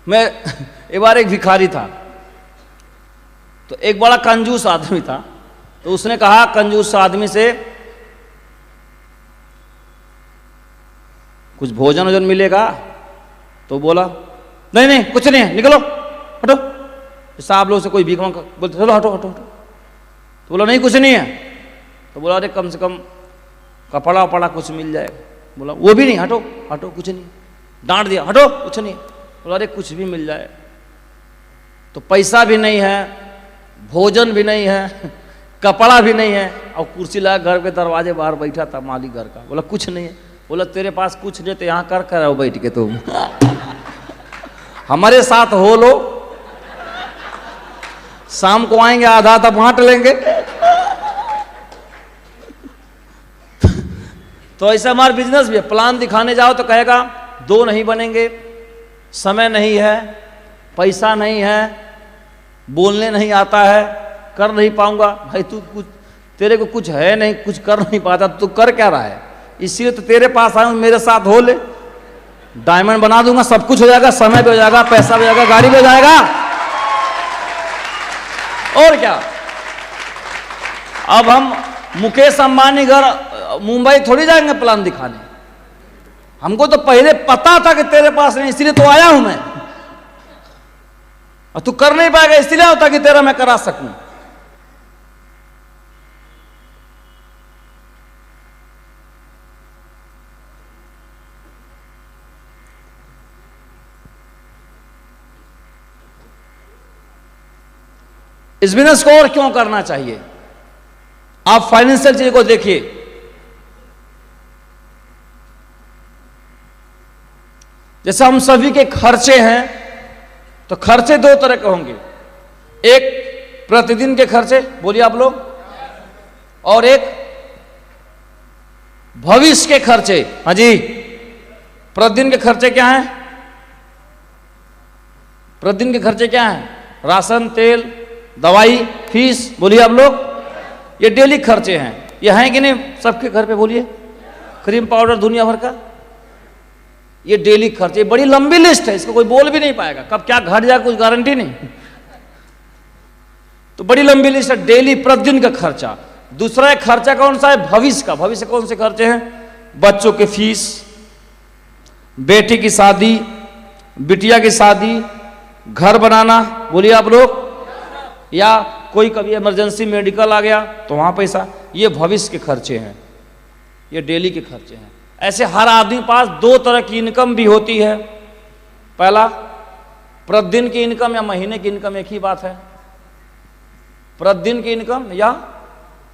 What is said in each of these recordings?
मैं एक बार एक भिखारी था, तो एक बड़ा कंजूस आदमी था, तो उसने कहा कंजूस आदमी से कुछ भोजन वोजन मिलेगा? तो बोला नहीं नहीं कुछ नहीं है, निकलो हटो। साहब लोग से कोई भीख मांग बोलते चलो हटो हटो हटो। तो बोला नहीं कुछ नहीं है। तो बोला अरे कम से कम कपड़ा वपड़ा कुछ मिल जाएगा। बोला वो भी नहीं, हटो हटो कुछ नहीं। डांट दिया हटो कुछ नहीं। बोला अरे कुछ भी मिल जाए। तो पैसा भी नहीं है, भोजन भी नहीं है, कपड़ा भी नहीं है, और कुर्सी लगा घर के दरवाजे बाहर बैठा था मालिक घर का। बोला कुछ नहीं है। बोला तेरे पास कुछ नहीं तो यहाँ कर कर आओ बैठ के तुम हमारे साथ हो लो, शाम को आएंगे आधा आधा बांट लेंगे तो ऐसा हमारा बिजनेस भी है। प्लान दिखाने जाओ तो कहेगा दो नहीं बनेंगे, समय नहीं है, पैसा नहीं है, बोलने नहीं आता है, कर नहीं पाऊंगा। भाई तू कुछ, तेरे को कुछ है नहीं, कुछ कर नहीं पाता, तू कर क्या रहा है? इसीलिए तो तेरे पास आया हूं, मेरे साथ हो ले, डायमंड बना दूंगा, सब कुछ हो जाएगा, समय भी हो जाएगा, पैसा भी हो जाएगा, गाड़ी भी हो जाएगा, और क्या। अब हम मुकेश अंबानी घर मुंबई थोड़ी जाएंगे प्लान दिखाने। हमको तो पहले पता था कि तेरे पास नहीं, इसलिए तो आया हूं मैं, और तू कर नहीं पाएगा इसलिए होता कि तेरा मैं करा सकूं। इस बिजनेस को और क्यों करना चाहिए? आप फाइनेंशियल चीज को देखिए। जैसे हम सभी के खर्चे हैं, तो खर्चे दो तरह के होंगे। एक प्रतिदिन के खर्चे, बोलिए आप लोग, और एक भविष्य के खर्चे। हाँ जी, प्रतिदिन के खर्चे क्या हैं? प्रतिदिन के खर्चे क्या हैं? राशन, तेल, दवाई, फीस, बोलिए आप लोग, ये डेली खर्चे हैं। ये हैं कि नहीं सबके घर पे? बोलिए, क्रीम पाउडर दुनिया भर का, ये डेली खर्चे। बड़ी लंबी लिस्ट है, इसको कोई बोल भी नहीं पाएगा, कब क्या घट जाए कुछ गारंटी नहीं। तो बड़ी लंबी लिस्ट है, डेली प्रतिदिन का खर्चा। दूसरा एक खर्चा कौन सा है? भविष्य का। भविष्य कौन से खर्चे हैं? बच्चों के फीस, बेटी की शादी, बिटिया की शादी, घर बनाना, बोलिए आप लोग, या कोई कभी इमरजेंसी मेडिकल आ गया तो वहां पैसा। ये भविष्य के खर्चे हैं, ये डेली के खर्चे हैं। ऐसे हर आदमी के पास दो तरह की इनकम भी होती है। पहला प्रतिदिन की इनकम या महीने की इनकम, एक ही बात है, प्रतिदिन की इनकम या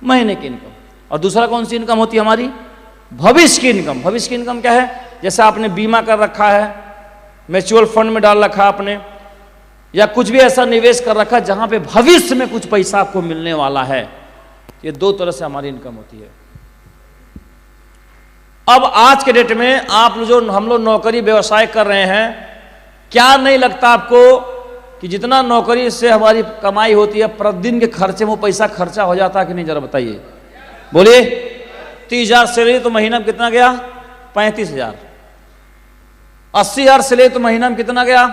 महीने की इनकम। और दूसरा कौन सी इनकम होती है हमारी? भविष्य की इनकम। भविष्य की इनकम क्या है? जैसे आपने बीमा कर रखा है, म्यूचुअल फंड में डाल रखा आपने, या कुछ भी ऐसा निवेश कर रखा जहां पे भविष्य में कुछ पैसा आपको मिलने वाला है। ये दो तरह से हमारी इनकम होती है। अब आज के डेट में आप जो हम लोग नौकरी व्यवसाय कर रहे हैं, क्या नहीं लगता आपको कि जितना नौकरी से हमारी कमाई होती है, प्रतिदिन के खर्चे में वो पैसा खर्चा हो जाता है कि नहीं? जरा बताइए, बोलिए। 30,000 सैलरी तो महीना में कितना गया? 35,000। 80,000 सैलरी तो महीना में कितना गया?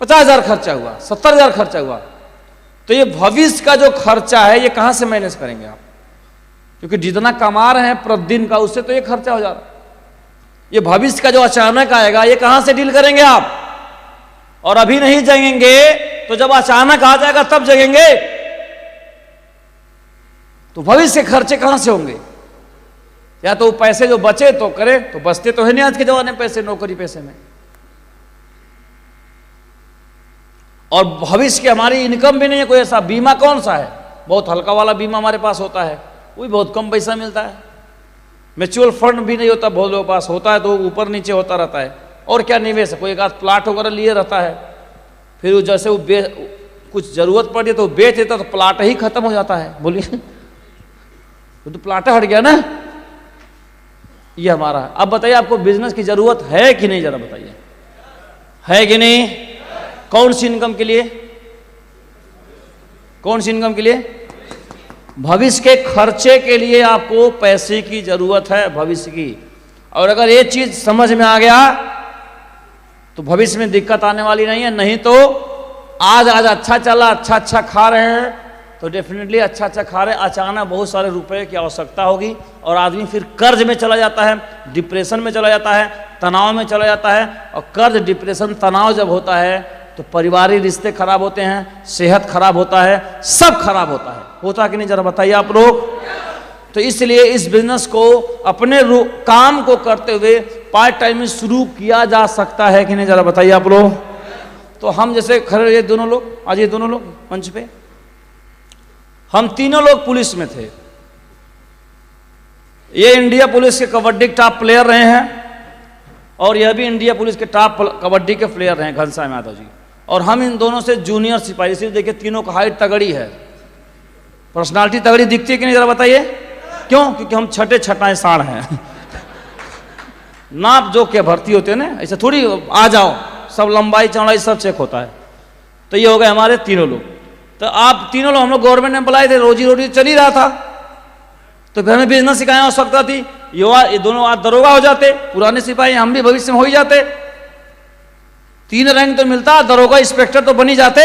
50,000 खर्चा हुआ, 70,000 खर्चा हुआ। तो ये भविष्य का जो खर्चा है, ये कहां से मैनेज करेंगे आप? क्योंकि जितना कमा रहे हैं प्रतिदिन का, उससे तो ये खर्चा हो जा रहा है। ये भविष्य का जो अचानक आएगा, ये कहां से डील करेंगे आप? और अभी नहीं जगेंगे तो जब अचानक आ जाएगा तब जगेंगे। तो भविष्य के खर्चे कहां से होंगे? या तो पैसे जो बचे तो करे, तो बचते तो है नहीं आज के जमाने में पैसे, नौकरी पैसे में। और भविष्य की हमारी इनकम भी नहीं है कोई ऐसा। बीमा कौन सा है? बहुत हल्का वाला बीमा हमारे पास होता है, वो भी बहुत कम पैसा मिलता है। म्यूचुअल फंड भी नहीं होता, बहुत लोगों के पास होता है तो ऊपर नीचे होता रहता है। और क्या निवेश है? कोई एक आध प्लाट वगैरह लिए रहता है, फिर वो जैसे वो कुछ जरूरत पड़ी तो बेच देता, तो प्लाट ही खत्म हो जाता है। बोलिए, तो प्लाट हट गया ना। ये हमारा है। अब बताइए, आपको बिजनेस की जरूरत है कि नहीं? जरा बताइए, है कि नहीं? कौन सी इनकम के लिए? कौन सी इनकम के लिए? भविष्य के खर्चे के लिए आपको पैसे की जरूरत है, भविष्य की। और अगर ये चीज समझ में आ गया तो भविष्य में दिक्कत आने वाली नहीं है। नहीं तो आज अच्छा चला, अच्छा खा रहे हैं तो डेफिनेटली अच्छा खा रहे हैं, अचानक बहुत सारे रुपए की आवश्यकता होगी और आदमी फिर कर्ज में चला जाता है, डिप्रेशन में चला जाता है, तनाव में चला जाता है। और कर्ज, डिप्रेशन, तनाव जब होता है तो पारिवारिक रिश्ते खराब होते हैं, सेहत खराब होता है, सब खराब होता है। होता कि नहीं, जरा बताइए आप लोग। तो इसलिए इस बिजनेस को अपने काम को करते हुए पार्ट टाइम में शुरू किया जा सकता है कि नहीं, जरा बताइए आप लोग। तो हम जैसे खड़े, ये दोनों लोग, आज ये दोनों लोग मंच पे, हम तीनों लोग पुलिस में थे। ये इंडिया पुलिस के कबड्डी के टॉप प्लेयर रहे हैं और यह भी इंडिया पुलिस के टॉप कबड्डी के प्लेयर रहे हैं, घनश्याम यादव जी। और हम इन दोनों से जूनियर सिपाही, सिर्फ देखिए तीनों का हाइट तगड़ी है, पर्सनालिटी तगड़ी दिखती है कि नहीं, जरा बताइए। क्यों? क्योंकि हम छठे छठाएं साढ़ हैं। नाप जो के भर्ती होते हैं ना, ऐसे थोड़ी आ जाओ, सब लंबाई चौड़ाई सब चेक होता है। तो ये हो गए हमारे तीनों लोग। तो आप तीनों लोग, हम लोग गवर्नमेंट एम्प्लॉय थे, रोजी रोटी चल ही रहा था। तो फिर हमें बिजनेस सिखाया आवश्यकता थी। ये दोनों आज दरोगा हो जाते, पुराने सिपाही, हम भी भविष्य में हो ही जाते। 3 रैंक तो मिलता, दरोगा इंस्पेक्टर तो बनी जाते,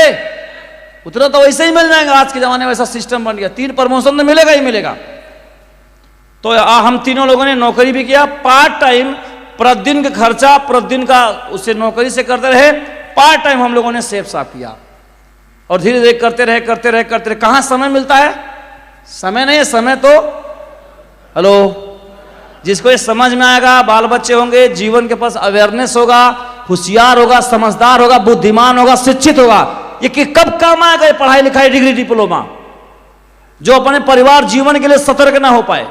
उतना तो वैसे ही मिल जाएगा। आज के जमाने में ऐसा सिस्टम बन गया, 3 प्रमोशन तो मिलेगा ही मिलेगा। तो हम तीनों लोगों ने नौकरी भी किया, पार्ट टाइम, प्रतिदिन का खर्चा प्रतिदिन का उससे नौकरी से करते रहे। पार्ट टाइम हम लोगों ने सेफ साफ किया और धीरे धीरे करते रहे। कहाँ समय मिलता है? समय नहीं है, समय तो, हेलो, जिसको ये समझ में आएगा, बाल बच्चे होंगे, जीवन के पास अवेयरनेस होगा, होशियार होगा, समझदार होगा, बुद्धिमान होगा, शिक्षित होगा, ये कि कब काम आएगा ये पढ़ाई लिखाई, डिग्री, डिप्लोमा, जो अपने परिवार जीवन के लिए सतर्क ना हो पाए,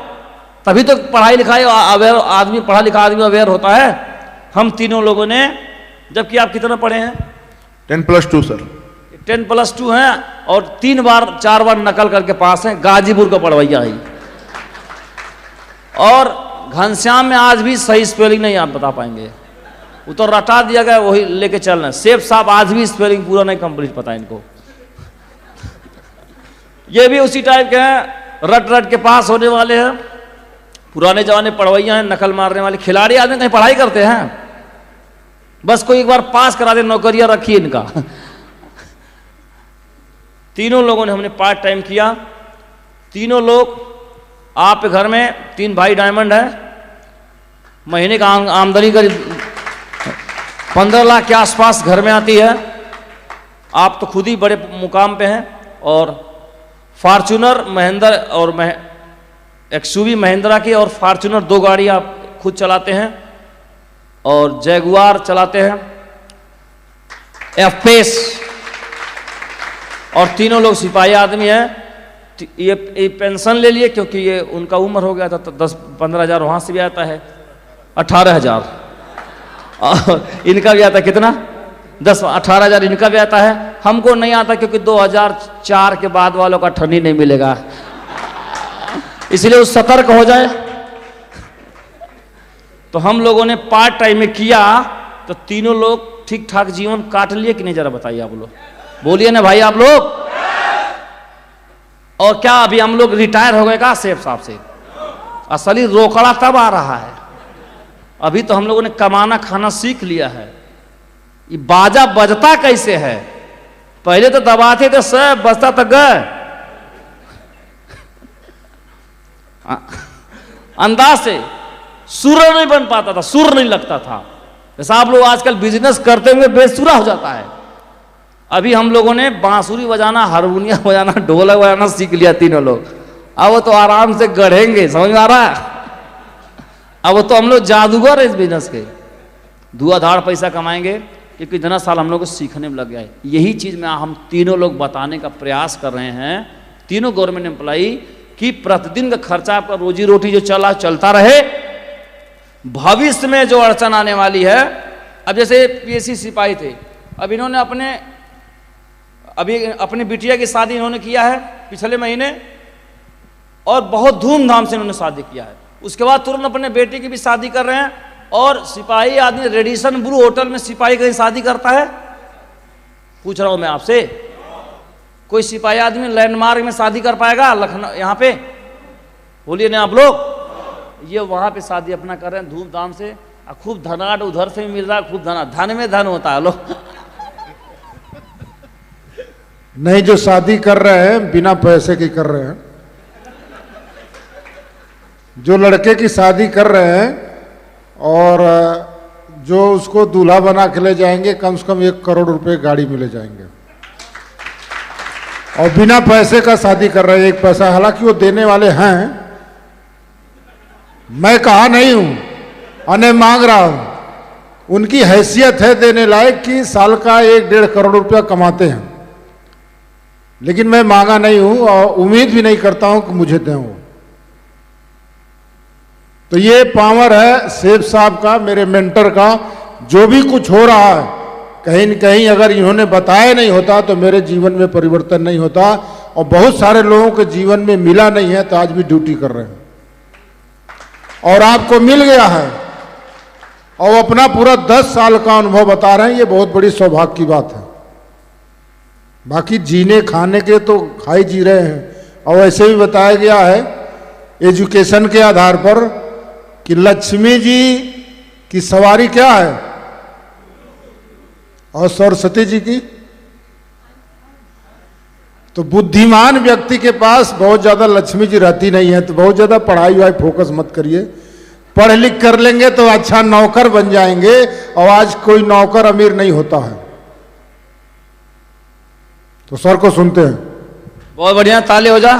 तभी तो पढ़ाई लिखाई अवेयर आदमी, पढ़ा लिखा आदमी अवेयर होता है। हम तीनों लोगों ने, जबकि आप कितना पढ़े हैं? 10+2 सर। 10+2 हैं और 4 बार नकल करके पास हैं, गाजीपुर का पढ़वैया है। और घनश्याम में आज भी सही स्पेलिंग नहीं आप बता पाएंगे, वो तो रटा दिया गया, वही लेके चल रहे हैं। सेफ साहब आज भी स्पेलिंग पूरा नहीं कंप्लीट पता इनको। ये भी उसी टाइप के हैं, रट के पास होने वाले हैं, पुराने जमाने पढ़वैया हैं, नकल मारने वाले खिलाड़ी आदमी कहीं पढ़ाई करते हैं, बस कोई एक बार पास करा दे, नौकरियां रखी इनका। तीनों लोगों ने हमने पार्ट टाइम किया। तीनों लोग, आप घर में 3 भाई डायमंड है, महीने का आमदनी करीब 15 लाख के आसपास घर में आती है। आप तो खुद ही बड़े मुकाम पे हैं। और फॉर्च्यूनर, महिंद्रा और एक्सयूवी महिंद्रा की और फॉर्च्यूनर 2 गाड़ी आप खुद चलाते हैं और जैगुआर चलाते हैं, एफ-पेस। और तीनों लोग सिपाही आदमी हैं। ये पेंशन ले लिए क्योंकि ये उनका उम्र हो गया था, तो 10-15 हज़ार वहाँ से भी आता है, 18 हज़ार। इनका भी आता है कितना? 18 हज़ार इनका भी आता है। हमको नहीं आता क्योंकि 2004 के बाद वालों का ठंडी नहीं मिलेगा, इसलिए वो सतर्क हो जाए। तो हम लोगों ने पार्ट टाइम में किया, तो तीनों लोग ठीक ठाक जीवन काट लिए कि नहीं, जरा बताइए आप लोग, बोलिए ना भाई आप लोग। और क्या अभी हम लोग रिटायर हो गए का सेफ साहब से? असली रोकड़ा तब आ रहा है, अभी तो हम लोगों ने कमाना खाना सीख लिया है। ये बाजा बजता कैसे है? पहले तो दबाते थे, सब बजता तक गए, अंदाज से सुर नहीं बन पाता था, सुर नहीं लगता था। जैसा आप लोग आजकल बिजनेस करते हुए बेसुरा हो जाता है। अभी हम लोगों ने बांसुरी बजाना, हारमोनियम बजाना, ढोलक बजाना सीख लिया तीनों लोग। अब वो तो आराम से गढ़ेंगे, समझ में आ रहा है? अब वो तो हम लोग जादूगर है इस बिजनेस के, धुआंधार पैसा कमाएंगे, क्योंकि इतना साल हम लोग को सीखने में लग गया है। यही चीज में हम तीनों लोग बताने का प्रयास कर रहे हैं, तीनों गवर्नमेंट एम्प्लॉई, कि प्रतिदिन का खर्चा, आपका रोजी रोटी जो चलता रहे, भविष्य में जो अड़चन आने वाली है। अब जैसे पीएससी सिपाही थे, अब इन्होंने अपनी बिटिया की शादी इन्होंने किया है पिछले महीने, और बहुत धूमधाम से इन्होंने शादी किया है। उसके बाद तुरंत अपने बेटे की भी शादी कर रहे हैं। और सिपाही आदमी रेडिसन ब्लू होटल में सिपाही कहीं शादी करता है? पूछ रहा हूं मैं आपसे, कोई सिपाही आदमी लैंडमार्क में शादी कर पाएगा लखनऊ यहाँ पे? बोलिए ना आप लोग। ये वहाँ पे शादी अपना कर रहे हैं धूमधाम से, खूब धनाट उधर से भी मिल रहा है, खूब धन में धन होता है लो। नहीं, जो शादी कर रहे हैं बिना पैसे की कर रहे हैं। जो लड़के की शादी कर रहे हैं और जो उसको दूल्हा बना के ले जाएंगे, कम से कम 1 करोड़ रुपए गाड़ी में ले जाएंगे, और बिना पैसे का शादी कर रहे हैं, 1 पैसा। हालांकि वो देने वाले हैं, मैं कहा नहीं हूं, अने मांग रहा हूं। उनकी हैसियत है देने लायक कि साल का 1-1.5 करोड़ रुपया कमाते हैं, लेकिन मैं मांगा नहीं हूं और उम्मीद भी नहीं करता हूं कि मुझे दें वो। तो ये पावर है सेठ साहब का, मेरे मेंटर का। जो भी कुछ हो रहा है, कहीं न कहीं अगर इन्होंने बताया नहीं होता तो मेरे जीवन में परिवर्तन नहीं होता, और बहुत सारे लोगों के जीवन में मिला नहीं है तो आज भी ड्यूटी कर रहे हैं, और आपको मिल गया है, और अपना पूरा 10 साल का अनुभव बता रहे हैं। ये बहुत बड़ी सौभाग्य की बात है। बाकी जीने खाने के तो खाई जी रहे हैं, और ऐसे भी बताया गया है एजुकेशन के आधार पर कि लक्ष्मी जी की सवारी क्या है और सरस्वती जी की। तो बुद्धिमान व्यक्ति के पास बहुत ज्यादा लक्ष्मी जी रहती नहीं है, तो बहुत ज्यादा पढ़ाई वाई फोकस मत करिए। पढ़ लिख कर लेंगे तो अच्छा नौकर बन जाएंगे, और आज कोई नौकर अमीर नहीं होता है। तो सर को सुनते हैं। बहुत बढ़िया, ताली हो जा।